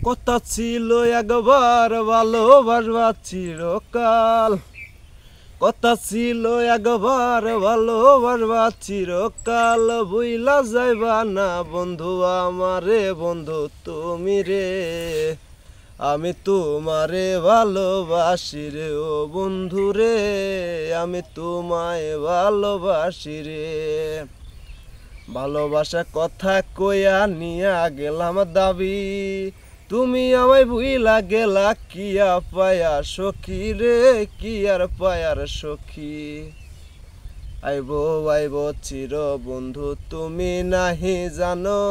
কথা ছিল একবার ভালোবাসবা চিরকাল, কথা ছিল একবার ভালোবাসবা চিরকাল। বুইলা যাইবা না বন্ধু আমারে, বন্ধু তুমি রে। আমি তোমারে ভালোবাসি রে ও বন্ধু রে, আমি তোমায় ভালোবাসি রে। ভালোবাসা কথা কইয়া নিয়া গেলাম দাবি, তুমি আমায় ভুইলা গেলা কিয়া পায়া সখী রে, কি আর পায়ার সখী। আইবো আইবো চির বন্ধু তুমি নাহি জানো,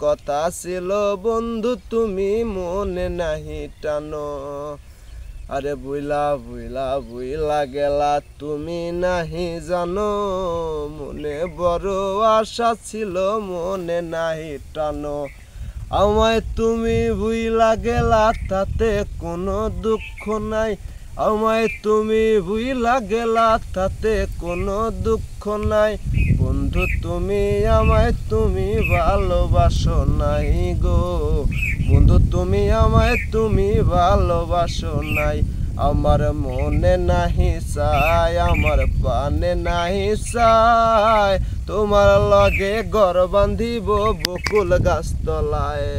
কথা ছিল বন্ধু তুমি মনে নাহি টানো। আরে বুইলা বুইলা বুইলা গেলা তুমি নাহি জানো, মনে বড় আশা ছিল মনে নাহি টানো। আমায় তুমি বুইলা গেলা তাতে কোনো দুঃখ নাই, আমায় তুমি বুইলা গেলা তাতে কোনো দুঃখ নাই। বন্ধু তুমি আমায় তুমি ভালোবাসো নাই গো, বন্ধু তুমি আমায় তুমি ভালোবাসো নাই। আমার মনে নাহি চাই, আমার প্রাণে নাহি চাই, তোমার লগে ঘর বান্ধিব বকুল গাছতলায়।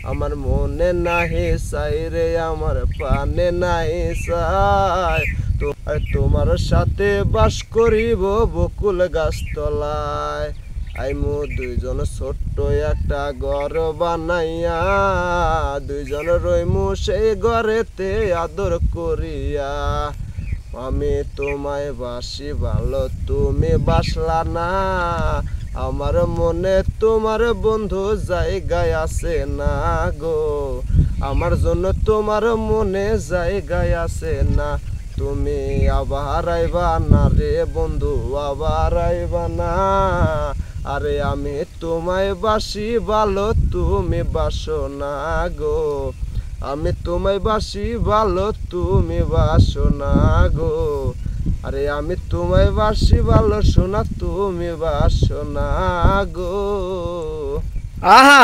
আমার মনে নাহি চাই রে, আমার প্রাণে নাহি চাই, তোমার সাথে বাস করিব বকুল গাছতলায়। আইমু দুইজন ছোট্ট একটা ঘর বানাইয়া, দুইজন রইমু সেই ঘরেতে আদর করিয়া। আমি তোমায় বাসি ভালো তুমি বাসলা না, আমার মনে তোমার বন্ধু জায়গায় আছে না গো, আমার জন্য তোমার মনে জায়গায় আছে না। তুমি আবার আইবা না রে বন্ধু, আবার আইবা না। আরে আমি তোমায় বাসি ভালো তুমি বাসো না গো, আমি তোমায় বাসি ভালো তুমি বাসো না গো। আরে আমি তোমায় বাসি ভালো সোনা তুমি বাসো না গো। আহা